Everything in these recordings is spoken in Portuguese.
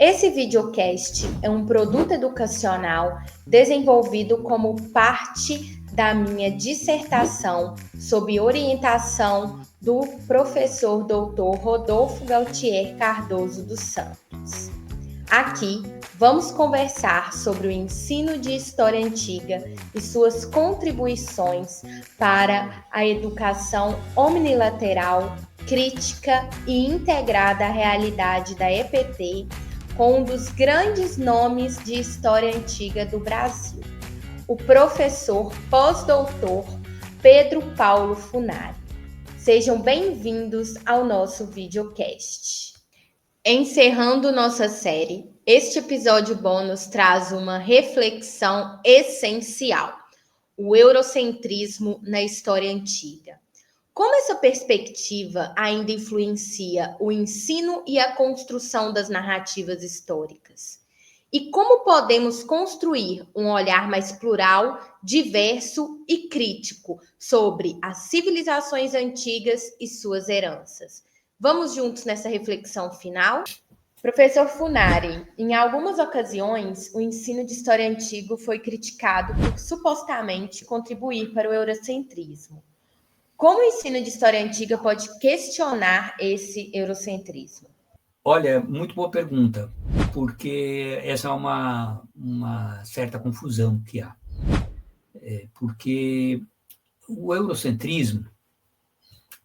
Esse videocast é um produto educacional desenvolvido como parte da minha dissertação sob orientação do professor Dr. Rodolfo Gautier Cardoso dos Santos. Aqui vamos conversar sobre o ensino de história antiga e suas contribuições para a educação omnilateral, crítica e integrada à realidade da EPT, com um dos grandes nomes de história antiga do Brasil, o professor pós-doutor Pedro Paulo Funari. Sejam bem-vindos ao nosso videocast. Encerrando nossa série, este episódio bônus traz uma reflexão essencial: o eurocentrismo na história antiga. Como essa perspectiva ainda influencia o ensino e a construção das narrativas históricas? E como podemos construir um olhar mais plural, diverso e crítico sobre as civilizações antigas e suas heranças? Vamos juntos nessa reflexão final? Professor Funari, em algumas ocasiões, o ensino de história antiga foi criticado por supostamente contribuir para o eurocentrismo. Como o ensino de história antiga pode questionar esse eurocentrismo? Olha, muito boa pergunta, porque essa é uma certa confusão que há. Porque o eurocentrismo,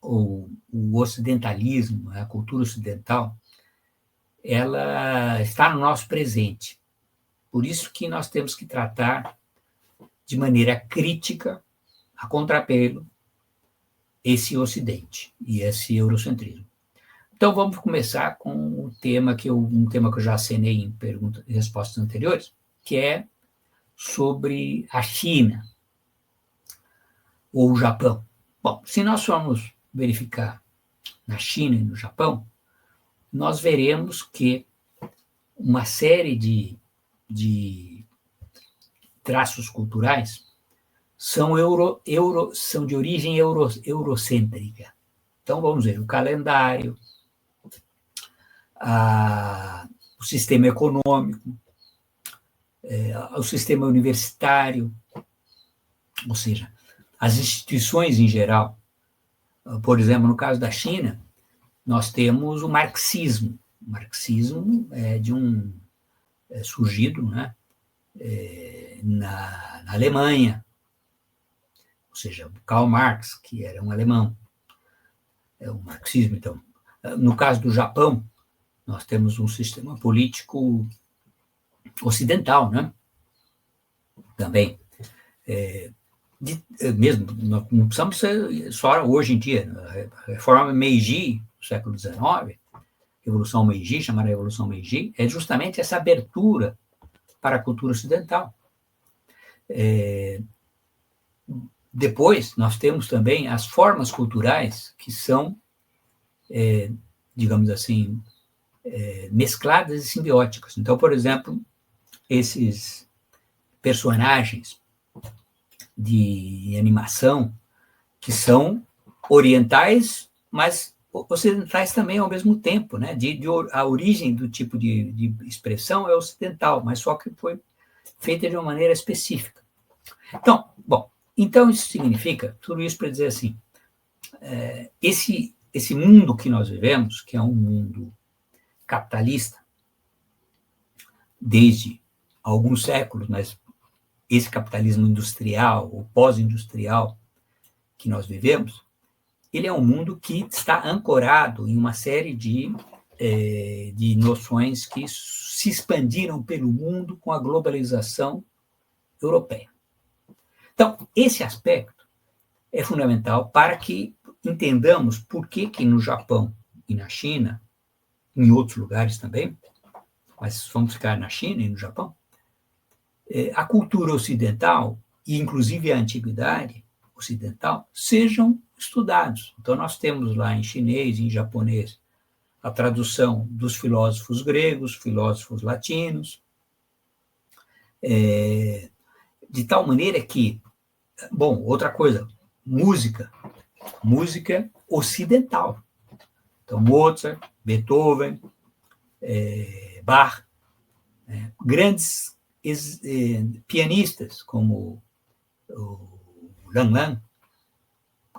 ou o ocidentalismo, a cultura ocidental, ela está no nosso presente. Por isso que nós temos que tratar de maneira crítica, a contrapelo, esse Ocidente e esse eurocentrismo. Então, vamos começar com um tema que eu já acenei em perguntas e respostas anteriores, que é sobre a China ou o Japão. Bom, se nós formos verificar na China e no Japão, nós veremos que uma série de traços culturais são de origem eurocêntrica. Então, vamos ver, o calendário, o sistema econômico, o sistema universitário, ou seja, as instituições em geral. Por exemplo, no caso da China, nós temos o marxismo. O marxismo é surgido, né, na Alemanha, ou seja, Karl Marx, que era um alemão. É o marxismo, então. No caso do Japão, nós temos um sistema político ocidental, né? Também. Mesmo, não precisamos ser só hoje em dia. A reforma Meiji, do século XIX, Revolução Meiji, chamada Revolução Meiji, é justamente essa abertura para a cultura ocidental. Depois, nós temos também as formas culturais que são, digamos assim, mescladas e simbióticas. Então, por exemplo, esses personagens de animação que são orientais, mas ocidentais também ao mesmo tempo, né? A origem do tipo de expressão é ocidental, mas só que foi feita de uma maneira específica. Então isso significa, tudo isso para dizer assim, esse mundo que nós vivemos, que é um mundo capitalista, desde alguns séculos, mas esse capitalismo industrial, ou pós-industrial que nós vivemos, ele é um mundo que está ancorado em uma série de noções que se expandiram pelo mundo com a globalização europeia. Então, esse aspecto é fundamental para que entendamos por que no Japão e na China, em outros lugares também, mas vamos ficar na China e no Japão, a cultura ocidental, e inclusive a antiguidade ocidental, sejam estudados. Então, nós temos lá em chinês e em japonês a tradução dos filósofos gregos, filósofos latinos, de tal maneira que, bom, outra coisa, música ocidental. Então, Mozart, Beethoven, Bach, Grandes pianistas, como o Lang Lang,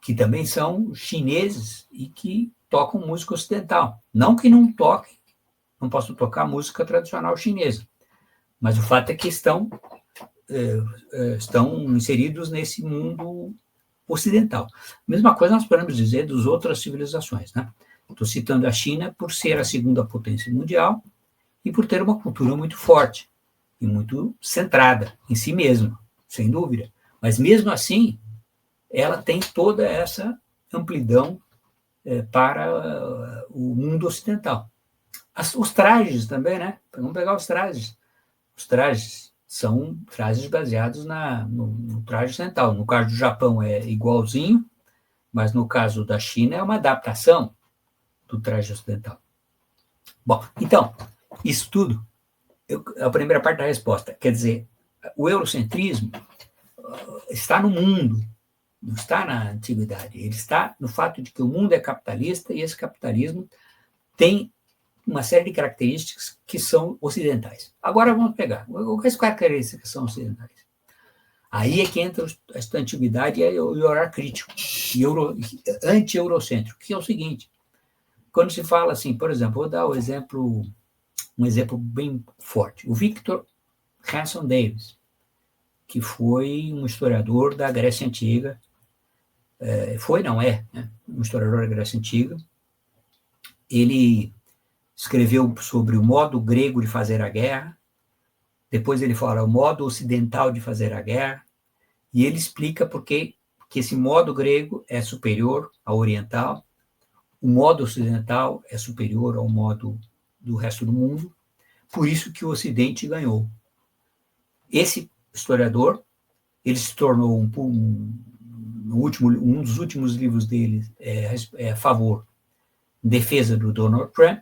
que também são chineses e que tocam música ocidental. Não que não toquem, não possam tocar música tradicional chinesa, mas o fato é que estão inseridos nesse mundo ocidental. Mesma coisa nós podemos dizer das outras civilizações, né? Estou citando a China por ser a segunda potência mundial e por ter uma cultura muito forte e muito centrada em si mesma, sem dúvida. Mas mesmo assim, ela tem toda essa amplidão para o mundo ocidental. Os trajes também, né? Vamos pegar os trajes. Os trajes são trajes baseados no traje ocidental. No caso do Japão é igualzinho, mas no caso da China é uma adaptação do traje ocidental. Bom, então, isso tudo é a primeira parte da resposta. Quer dizer, o eurocentrismo está no mundo, não está na antiguidade. Ele está no fato de que o mundo é capitalista e esse capitalismo tem uma série de características que são ocidentais. Agora vamos pegar. Quais características são ocidentais? Aí é que entra a antiguidade e o olhar crítico, anti-eurocêntrico, que é o seguinte: quando se fala assim, por exemplo, vou dar um exemplo bem forte. O Victor Hanson Davis, que foi um historiador da Grécia Antiga, um historiador da Grécia Antiga. Ele escreveu sobre o modo grego de fazer a guerra, depois ele fala o modo ocidental de fazer a guerra, e ele explica por que esse modo grego é superior ao oriental, o modo ocidental é superior ao modo do resto do mundo, por isso que o Ocidente ganhou. Esse historiador, ele se tornou um dos últimos livros dele a favor, em defesa do Donald Trump.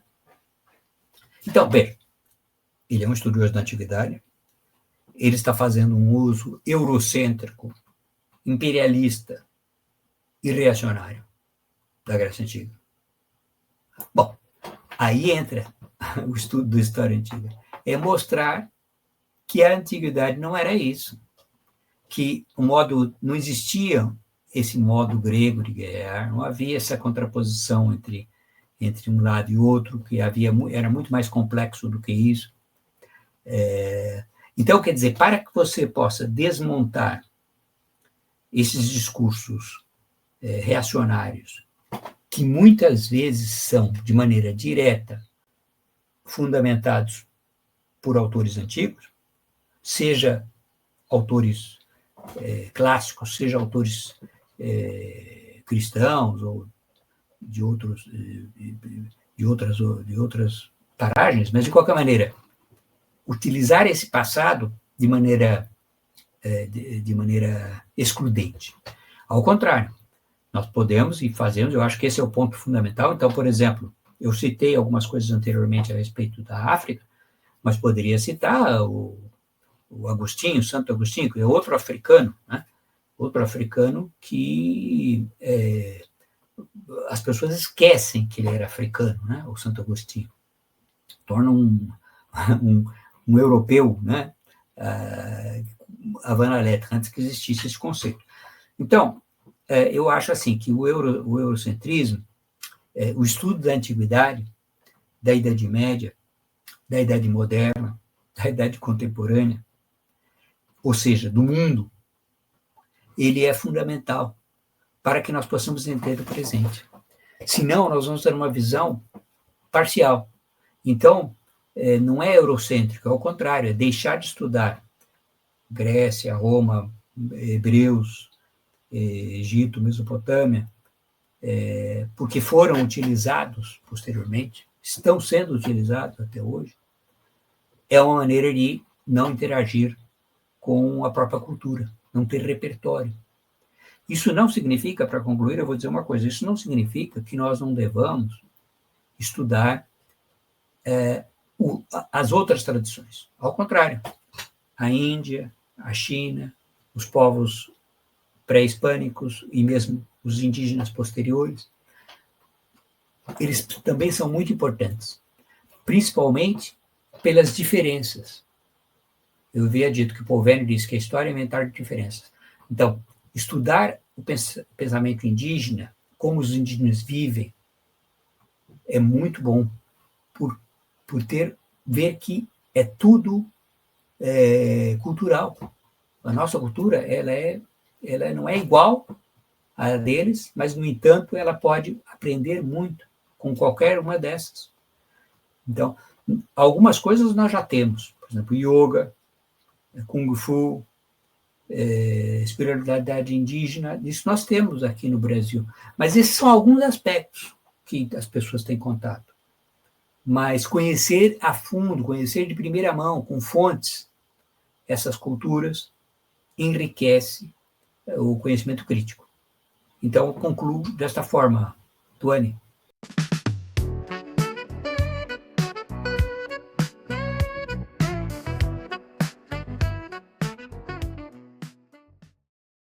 Então, veja, ele é um estudioso da antiguidade, ele está fazendo um uso eurocêntrico, imperialista e reacionário da Grécia Antiga. Bom, aí entra o estudo da história antiga. É mostrar que a antiguidade não era isso, que não existia esse modo grego de guerrear, não havia essa contraposição entre um lado e outro, que era muito mais complexo do que isso. Então, quer dizer, para que você possa desmontar esses discursos reacionários, que muitas vezes são, de maneira direta, fundamentados por autores antigos, seja autores clássicos, seja autores cristãos ou de outras paragens, mas, de qualquer maneira, utilizar esse passado de maneira excludente. Ao contrário, nós podemos e fazemos, eu acho que esse é o ponto fundamental. Então, por exemplo, eu citei algumas coisas anteriormente a respeito da África, mas poderia citar o Agostinho, Santo Agostinho, que é outro africano, né? Outro africano que as pessoas esquecem que ele era africano, né? O Santo Agostinho. Torna um europeu, né? Havana Letra, antes que existisse esse conceito. Então, eu acho assim que o eurocentrismo, o estudo da antiguidade, da Idade Média, da Idade Moderna, da Idade Contemporânea, ou seja, do mundo, ele é fundamental para que nós possamos entender o presente. Senão, nós vamos ter uma visão parcial. Então, não é eurocêntrico, ao contrário, é deixar de estudar Grécia, Roma, Hebreus, Egito, Mesopotâmia, porque foram utilizados posteriormente, estão sendo utilizados até hoje, é uma maneira de não interagir com a própria cultura, não ter repertório. Isso não significa, para concluir, eu vou dizer uma coisa, isso não significa que nós não devamos estudar as outras tradições. Ao contrário, a Índia, a China, os povos pré-hispânicos e mesmo os indígenas posteriores, eles também são muito importantes, principalmente pelas diferenças Eu havia dito que o Povênio disse que a história é inventário de diferenças. Então, estudar o pensamento indígena, como os indígenas vivem, é muito bom por ver que é tudo cultural. A nossa cultura, ela não é igual à deles, mas, no entanto, ela pode aprender muito com qualquer uma dessas. Então, algumas coisas nós já temos, por exemplo, yoga, kung fu, espiritualidade indígena, isso nós temos aqui no Brasil. Mas esses são alguns aspectos que as pessoas têm contato. Mas conhecer a fundo, conhecer de primeira mão, com fontes, essas culturas, enriquece o conhecimento crítico. Então, eu concluo desta forma, Tuane.